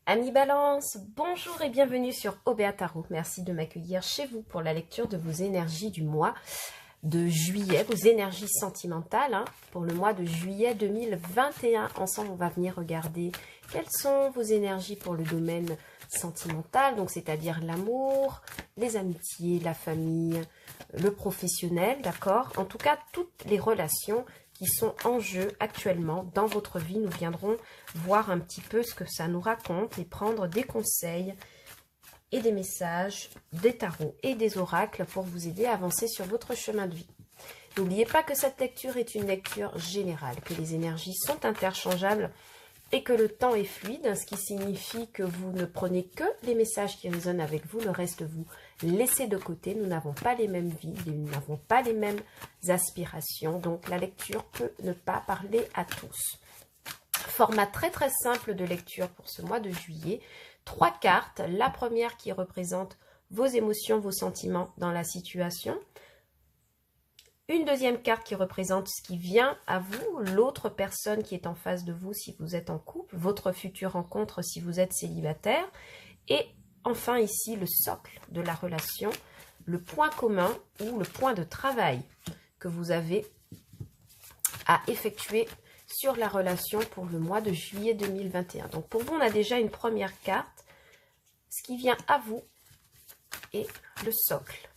Amis Balance, bonjour et bienvenue sur Obéa Tarot. Merci de m'accueillir chez vous pour la lecture de vos énergies du mois de juillet, vos énergies sentimentales pour le mois de juillet 2021. Ensemble, on va venir regarder quelles sont vos énergies pour le domaine sentimental, donc c'est-à-dire l'amour, les amitiés, la famille, le professionnel, d'accord? En tout cas, toutes les relations qui sont en jeu actuellement dans votre vie. Nous viendrons voir un petit peu ce que ça nous raconte et prendre des conseils et des messages, des tarots et des oracles pour vous aider à avancer sur votre chemin de vie. N'oubliez pas que cette lecture est une lecture générale, que les énergies sont interchangeables et que le temps est fluide, ce qui signifie que vous ne prenez que les messages qui résonnent avec vous, le reste vous laissez de côté. Nous n'avons pas les mêmes vies, nous n'avons pas les mêmes aspirations, donc la lecture peut ne pas parler à tous. Format très très simple de lecture pour ce mois de juillet. 3 cartes, la première qui représente vos émotions, vos sentiments dans la situation. Une deuxième carte qui représente ce qui vient à vous, l'autre personne qui est en face de vous si vous êtes en couple, votre future rencontre si vous êtes célibataire. Et enfin ici, le socle de la relation, le point commun ou le point de travail que vous avez à effectuer sur la relation pour le mois de juillet 2021. Donc pour vous, on a déjà une première carte, ce qui vient à vous et le socle.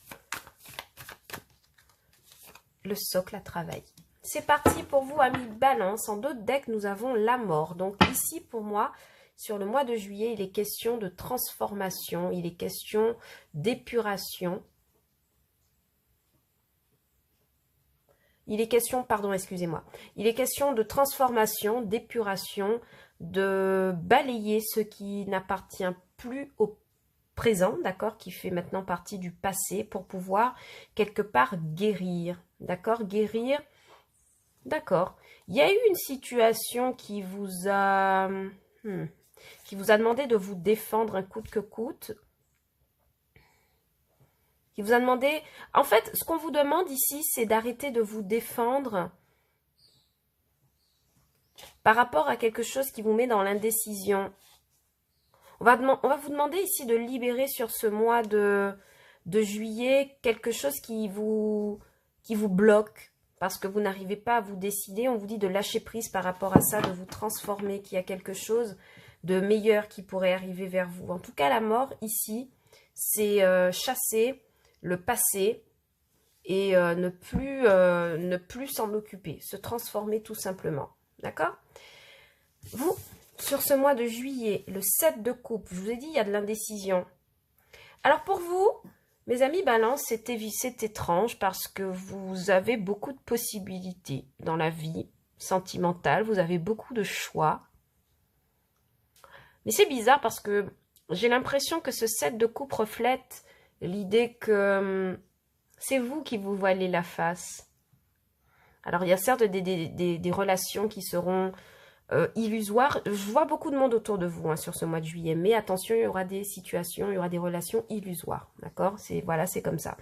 Le socle à travailler. C'est parti pour vous, amis Balance. En d'autres decks, nous avons la mort. Donc ici, pour moi, sur le mois de juillet, il est question de transformation, il est question d'épuration. Il est question, pardon, excusez-moi, il est question de transformation, d'épuration, de balayer ce qui n'appartient plus au présent, d'accord, qui fait maintenant partie du passé pour pouvoir quelque part guérir, d'accord, guérir, d'accord. Il y a eu une situation qui vous a demandé de vous défendre un coûte que coûte, qui vous a demandé, en fait, ce qu'on vous demande ici, c'est d'arrêter de vous défendre par rapport à quelque chose qui vous met dans l'indécision. On va vous demander ici de libérer sur ce mois de juillet quelque chose qui vous bloque parce que vous n'arrivez pas à vous décider. On vous dit de lâcher prise par rapport à ça, de vous transformer, qu'il y a quelque chose de meilleur qui pourrait arriver vers vous. En tout cas, la mort ici, c'est chasser le passé et ne plus s'en occuper, se transformer tout simplement. D'accord? Vous, sur ce mois de juillet, le 7 de coupe, je vous ai dit, il y a de l'indécision. Alors pour vous, mes amis Balance, c'est étrange parce que vous avez beaucoup de possibilités dans la vie sentimentale, vous avez beaucoup de choix. Mais c'est bizarre parce que j'ai l'impression que ce 7 de coupe reflète l'idée que c'est vous qui vous voilez la face. Alors il y a certes des relations qui seront illusoire. Je vois beaucoup de monde autour de vous sur ce mois de juillet, mais attention, il y aura des situations, il y aura des relations illusoires, d'accord? Voilà, c'est comme ça.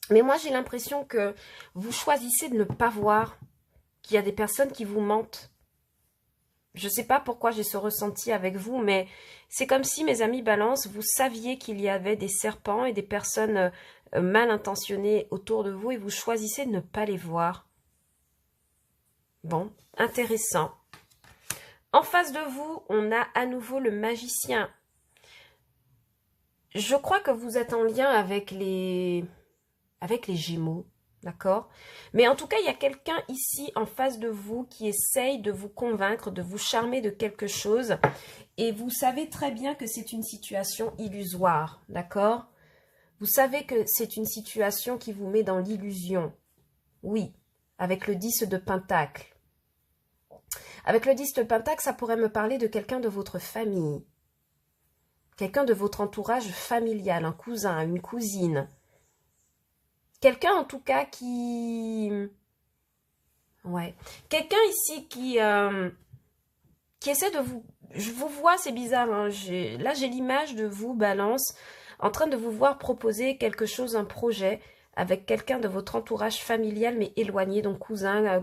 Mais moi, j'ai l'impression que vous choisissez de ne pas voir qu'il y a des personnes qui vous mentent. Je ne sais pas pourquoi j'ai ce ressenti avec vous, mais c'est comme si, mes amis Balance, vous saviez qu'il y avait des serpents et des personnes mal intentionnées autour de vous et vous choisissez de ne pas les voir. Bon, intéressant. En face de vous, on a à nouveau le magicien. Je crois que vous êtes en lien avec les Gémeaux, d'accord? Mais en tout cas, il y a quelqu'un ici en face de vous qui essaye de vous convaincre, de vous charmer de quelque chose. Et vous savez très bien que c'est une situation illusoire, d'accord? Vous savez que c'est une situation qui vous met dans l'illusion. Oui, avec le 10 de Pentacle. Avec le 10 de Pentacle, ça pourrait me parler de quelqu'un de votre famille. Quelqu'un de votre entourage familial, un cousin, une cousine. Quelqu'un en tout cas qui... Ouais. Quelqu'un ici qui essaie de vous... Je vous vois, c'est bizarre. Là, j'ai l'image de vous, Balance, en train de vous voir proposer quelque chose, un projet, avec quelqu'un de votre entourage familial, mais éloigné, donc cousin,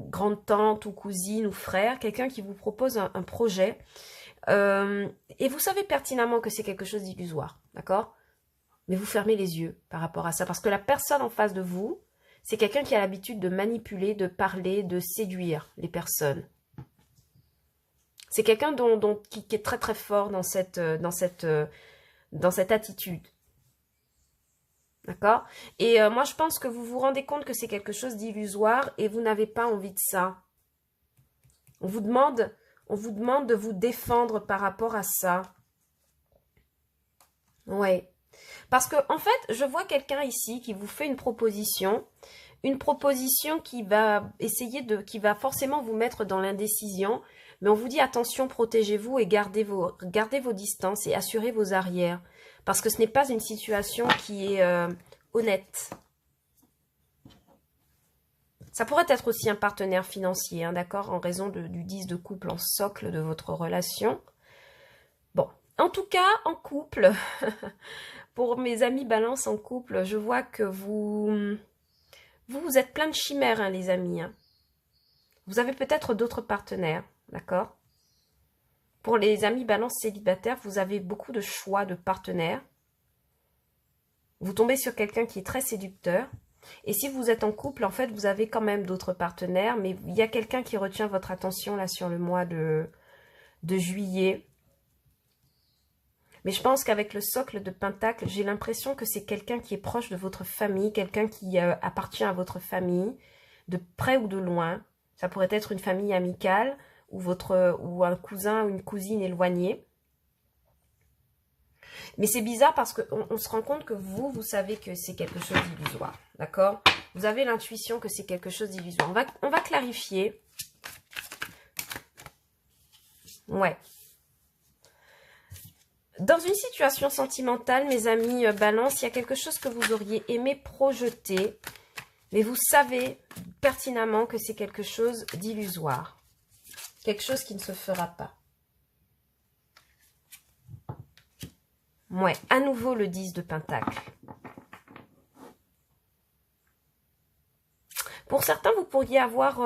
grande-tante ou cousine ou frère, quelqu'un qui vous propose un projet Et vous savez pertinemment que c'est quelque chose d'illusoire, d'accord? Mais vous fermez les yeux par rapport à ça, parce que la personne en face de vous, c'est quelqu'un qui a l'habitude de manipuler, de parler, de séduire les personnes. C'est quelqu'un qui est très très fort dans cette attitude. D'accord? Et moi, je pense que vous vous rendez compte que c'est quelque chose d'illusoire et vous n'avez pas envie de ça. On vous demande de vous défendre par rapport à ça. Ouais. Parce que, en fait, je vois quelqu'un ici qui vous fait une proposition qui va qui va forcément vous mettre dans l'indécision. Mais on vous dit attention, protégez-vous et gardez vos distances et assurez vos arrières. Parce que ce n'est pas une situation qui est honnête. Ça pourrait être aussi un partenaire financier, hein, d'accord, en raison du 10 de couple en socle de votre relation. Bon, en tout cas, en couple, pour mes amis balance en couple, je vois que vous êtes plein de chimères, hein, les amis. Hein. Vous avez peut-être d'autres partenaires. D'accord? Pour les amis balance célibataires, vous avez beaucoup de choix de partenaires. Vous tombez sur quelqu'un qui est très séducteur. Et si vous êtes en couple, en fait, vous avez quand même d'autres partenaires. Mais il y a quelqu'un qui retient votre attention là sur le mois de juillet. Mais je pense qu'avec le socle de Pentacle, j'ai l'impression que c'est quelqu'un qui est proche de votre famille, quelqu'un qui appartient à votre famille, de près ou de loin. Ça pourrait être une famille amicale, ou un cousin ou une cousine éloignée. Mais c'est bizarre parce qu'on se rend compte que vous savez que c'est quelque chose d'illusoire. D'accord? Vous avez l'intuition que c'est quelque chose d'illusoire. On va clarifier. Ouais. Dans une situation sentimentale, mes amis balance, il y a quelque chose que vous auriez aimé projeter. Mais vous savez pertinemment que c'est quelque chose d'illusoire. Quelque chose qui ne se fera pas. Ouais, à nouveau le 10 de Pentacle. Pour certains, vous pourriez avoir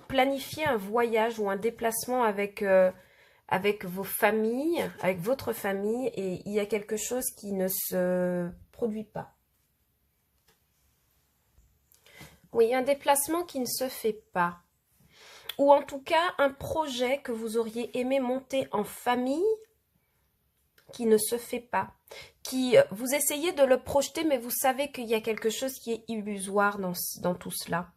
planifié un voyage ou un déplacement avec vos familles, avec votre famille, et il y a quelque chose qui ne se produit pas. Oui, un déplacement qui ne se fait pas. Ou en tout cas, un projet que vous auriez aimé monter en famille qui ne se fait pas. Vous essayez de le projeter, mais vous savez qu'il y a quelque chose qui est illusoire dans tout cela.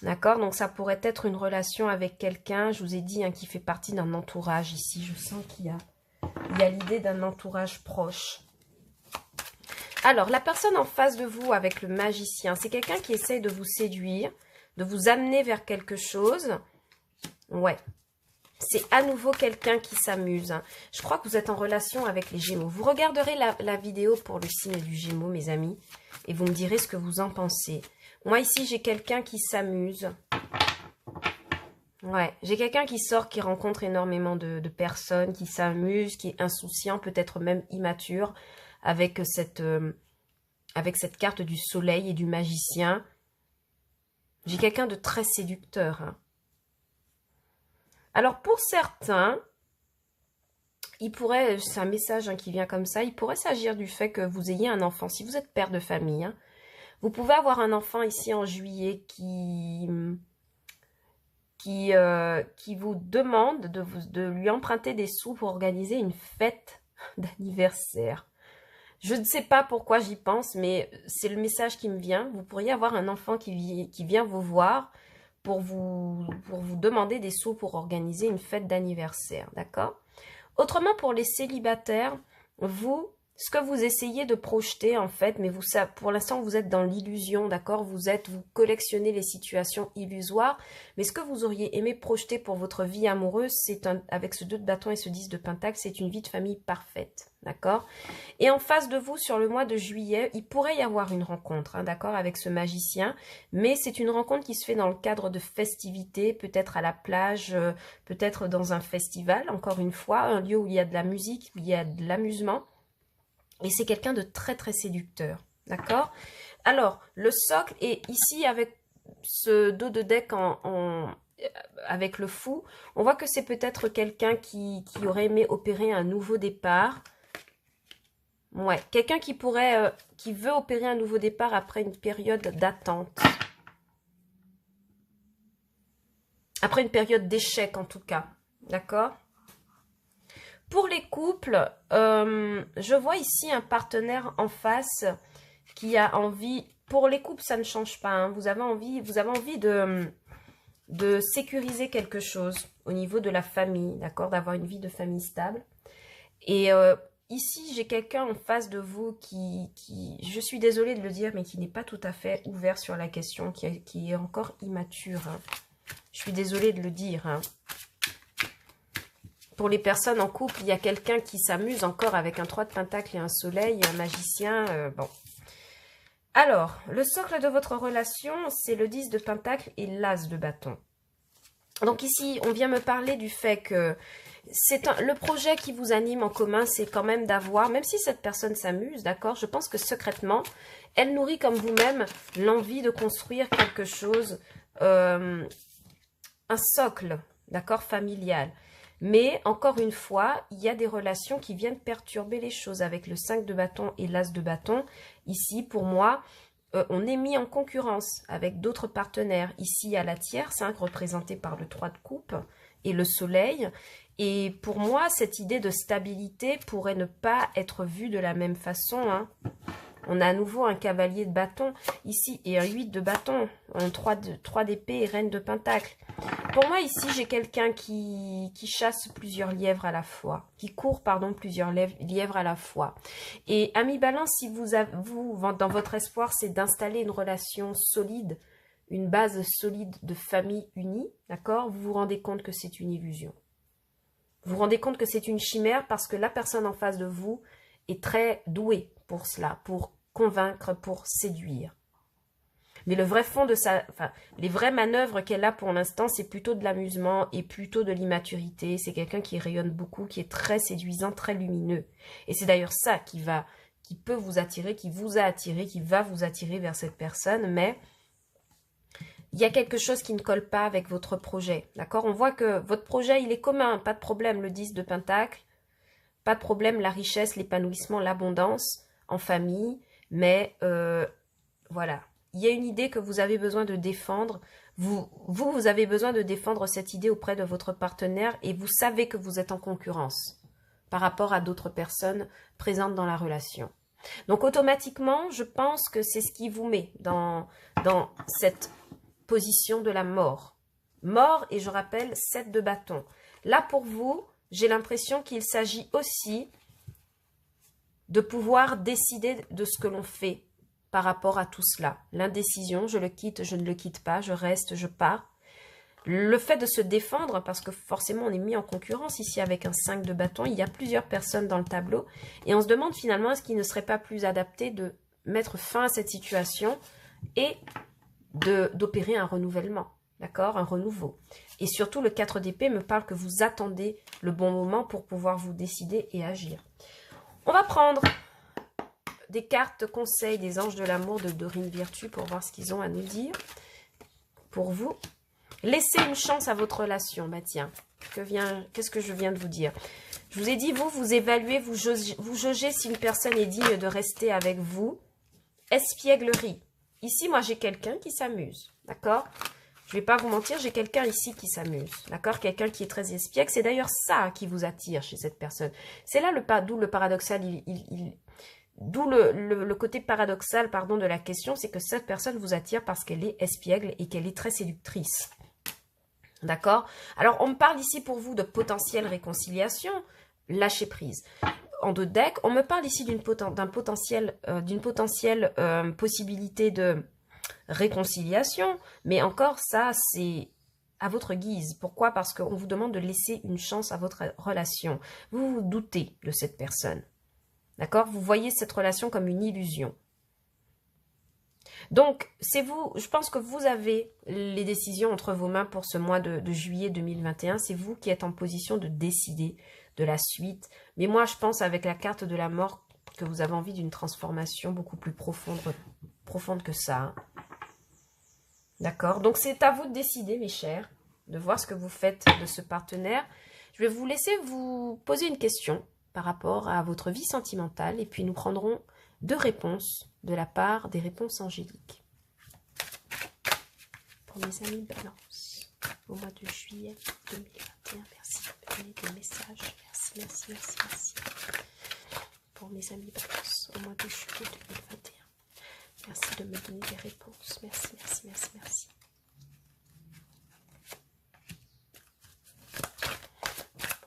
D'accord? Donc ça pourrait être une relation avec quelqu'un, je vous ai dit, hein, qui fait partie d'un entourage ici. Je sens qu'il y a l'idée d'un entourage proche. Alors, la personne en face de vous avec le magicien, c'est quelqu'un qui essaye de vous séduire, de vous amener vers quelque chose. Ouais. C'est à nouveau quelqu'un qui s'amuse. Je crois que vous êtes en relation avec les Gémeaux. Vous regarderez la vidéo pour le signe du Gémeaux, mes amis, et vous me direz ce que vous en pensez. Moi, ici, j'ai quelqu'un qui s'amuse. Ouais, j'ai quelqu'un qui sort, qui rencontre énormément de personnes, qui s'amuse, qui est insouciant, peut-être même immature, avec cette carte du soleil et du magicien. J'ai quelqu'un de très séducteur. Hein. Alors, pour certains, c'est un message qui vient comme ça, il pourrait s'agir du fait que vous ayez un enfant. Si vous êtes père de famille, hein, vous pouvez avoir un enfant ici en juillet qui vous demande de lui emprunter des sous pour organiser une fête d'anniversaire. Je ne sais pas pourquoi j'y pense, mais c'est le message qui me vient. Vous pourriez avoir un enfant qui vient vous voir pour vous demander des sous pour organiser une fête d'anniversaire, d'accord? Autrement, pour les célibataires, ce que vous essayez de projeter, en fait, mais pour l'instant, vous êtes dans l'illusion, d'accord? Vous collectionnez les situations illusoires, mais ce que vous auriez aimé projeter pour votre vie amoureuse, avec ce 2 de bâton et ce 10 de pentacle, c'est une vie de famille parfaite, d'accord? Et en face de vous, sur le mois de juillet, il pourrait y avoir une rencontre, hein, d'accord, avec ce magicien, mais c'est une rencontre qui se fait dans le cadre de festivités, peut-être à la plage, peut-être dans un festival, encore une fois, un lieu où il y a de la musique, où il y a de l'amusement. Et c'est quelqu'un de très très séducteur, d'accord? Alors, le socle est ici avec ce dos de deck en avec le fou, on voit que c'est peut-être quelqu'un qui aurait aimé opérer un nouveau départ. Ouais, quelqu'un qui veut opérer un nouveau départ après une période d'attente. Après une période d'échec en tout cas, d'accord? Pour les couples, je vois ici un partenaire en face qui a envie... Pour les couples, ça ne change pas. Hein. Vous avez envie de sécuriser quelque chose au niveau de la famille, d'accord? D'avoir une vie de famille stable. Et ici, j'ai quelqu'un en face de vous qui, je suis désolée de le dire, mais qui n'est pas tout à fait ouvert sur la question, qui est encore immature. Hein. Je suis désolée de le dire. Hein. Pour les personnes en couple, il y a quelqu'un qui s'amuse encore avec un 3 de pentacle et un soleil, un magicien. Bon. Alors, le socle de votre relation, c'est le 10 de pentacle et l'as de bâton. Donc ici, on vient me parler du fait que le projet qui vous anime en commun, c'est quand même d'avoir, même si cette personne s'amuse, d'accord, je pense que secrètement, elle nourrit comme vous-même l'envie de construire quelque chose, un socle, d'accord, familial. Mais, encore une fois, il y a des relations qui viennent perturber les choses avec le 5 de bâton et l'as de bâton. Ici, pour moi, on est mis en concurrence avec d'autres partenaires. Ici, à la tierce, 5 représenté par le 3 de coupe et le soleil. Et pour moi, cette idée de stabilité pourrait ne pas être vue de la même façon. Hein. On a à nouveau un cavalier de bâton ici et un 8 de bâton, un 3 d'épée et reine de pentacle. Pour moi, ici, j'ai quelqu'un qui chasse plusieurs lièvres à la fois, qui court, pardon, plusieurs lièvres à la fois. Et ami Balance, si vous, dans votre espoir, c'est d'installer une relation solide, une base solide de famille unie, d'accord, vous vous rendez compte que c'est une illusion. Vous vous rendez compte que c'est une chimère parce que la personne en face de vous est très douée pour cela, pour convaincre, pour séduire. Mais le vrai fond de les vraies manœuvres qu'elle a pour l'instant, c'est plutôt de l'amusement et plutôt de l'immaturité. C'est quelqu'un qui rayonne beaucoup, qui est très séduisant, très lumineux. Et c'est d'ailleurs ça qui peut vous attirer, qui vous a attiré, qui va vous attirer vers cette personne. Mais il y a quelque chose qui ne colle pas avec votre projet. D'accord? On voit que votre projet, il est commun, pas de problème, le 10 de pentacle. Pas de problème, la richesse, l'épanouissement, l'abondance en famille. Mais voilà. Il y a une idée que vous avez besoin de défendre. Vous avez besoin de défendre cette idée auprès de votre partenaire et vous savez que vous êtes en concurrence par rapport à d'autres personnes présentes dans la relation. Donc, automatiquement, je pense que c'est ce qui vous met dans cette position de la mort. Mort, et je rappelle, 7 de bâton. Là, pour vous, j'ai l'impression qu'il s'agit aussi de pouvoir décider de ce que l'on fait par rapport à tout cela. L'indécision, je le quitte, je ne le quitte pas, je reste, je pars. Le fait de se défendre, parce que forcément on est mis en concurrence ici avec un 5 de bâton, il y a plusieurs personnes dans le tableau, et on se demande finalement est-ce qu'il ne serait pas plus adapté de mettre fin à cette situation et d'opérer un renouvellement, d'accord, un renouveau. Et surtout le 4 d'épée me parle que vous attendez le bon moment pour pouvoir vous décider et agir. On va prendre des cartes conseils des anges de l'amour de Dorine Virtue pour voir ce qu'ils ont à nous dire. Pour vous, laissez une chance à votre relation. Bah tiens, qu'est-ce que je viens de vous dire? Je vous ai dit, vous évaluez, vous jaugez si une personne est digne de rester avec vous. Espièglerie. Ici, moi, j'ai quelqu'un qui s'amuse, d'accord? Je ne vais pas vous mentir, j'ai quelqu'un ici qui s'amuse, d'accord? Quelqu'un qui est très espiègle. C'est d'ailleurs ça qui vous attire chez cette personne. C'est là d'où le paradoxal, d'où le côté paradoxal, pardon, de la question, c'est que cette personne vous attire parce qu'elle est espiègle et qu'elle est très séductrice. D'accord? Alors, on me parle ici pour vous de potentielle réconciliation, lâcher prise. En 2 decks, on me parle ici d'une potentielle possibilité de réconciliation, mais encore ça, c'est à votre guise. Pourquoi? Parce qu'on vous demande de laisser une chance à votre relation. Vous vous doutez de cette personne. D'accord? Vous voyez cette relation comme une illusion. Donc, c'est vous, je pense que vous avez les décisions entre vos mains pour ce mois de juillet 2021. C'est vous qui êtes en position de décider de la suite. Mais moi, je pense avec la carte de la mort que vous avez envie d'une transformation beaucoup plus profonde que ça. D'accord? Donc, c'est à vous de décider, mes chers. de voir ce que vous faites de ce partenaire. Je vais vous laisser vous poser une question par rapport à votre vie sentimentale et puis nous prendrons 2 réponses de la part des réponses angéliques. Pour mes amis Balance, au mois de juillet 2021, merci de me donner des messages. Merci. Pour mes amis Balance, au mois de juillet 2021, merci de me donner des réponses. Merci.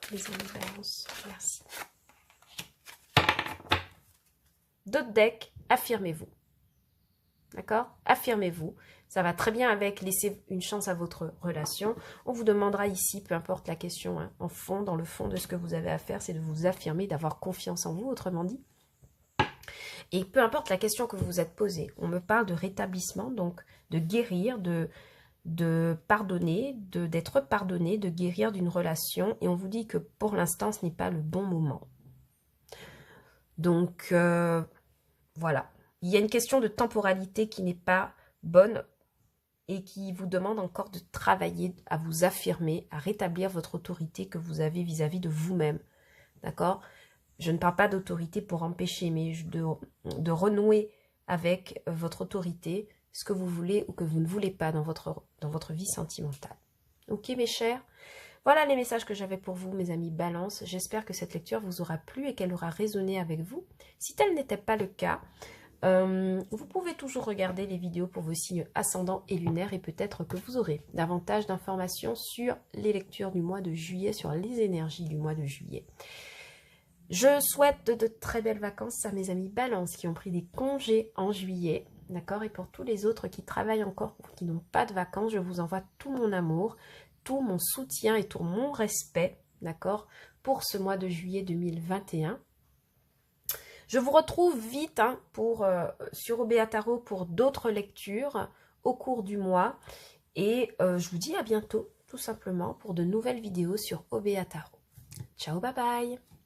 Pour mes amis Balance, merci. D'autres decks, affirmez-vous. D'accord? Affirmez-vous. Ça va très bien avec laisser une chance à votre relation. On vous demandera ici, peu importe la question, hein, en fond, dans le fond de ce que vous avez à faire, c'est de vous affirmer, d'avoir confiance en vous, autrement dit. Et peu importe la question que vous vous êtes posée, on me parle de rétablissement, donc de guérir, de pardonner, d'être pardonné, de guérir d'une relation. Et on vous dit que pour l'instant, ce n'est pas le bon moment. Donc, voilà. Il y a une question de temporalité qui n'est pas bonne et qui vous demande encore de travailler à vous affirmer, à rétablir votre autorité que vous avez vis-à-vis de vous-même. D'accord? Je ne parle pas d'autorité pour empêcher, mais de renouer avec votre autorité, ce que vous voulez ou que vous ne voulez pas dans votre vie sentimentale. Ok, mes chers? Voilà les messages que j'avais pour vous, mes amis Balance. J'espère que cette lecture vous aura plu et qu'elle aura résonné avec vous. Si tel n'était pas le cas, vous pouvez toujours regarder les vidéos pour vos signes ascendants et lunaires et peut-être que vous aurez davantage d'informations sur les lectures du mois de juillet, sur les énergies du mois de juillet. Je souhaite de très belles vacances à mes amis Balance qui ont pris des congés en juillet. D'accord? Et pour tous les autres qui travaillent encore ou qui n'ont pas de vacances, je vous envoie tout mon amour, tout mon soutien et tout mon respect, d'accord, pour ce mois de juillet 2021. Je vous retrouve vite hein, sur Obéa Tarot pour d'autres lectures au cours du mois. Et je vous dis à bientôt, tout simplement, pour de nouvelles vidéos sur Obéa Tarot. Ciao, bye bye!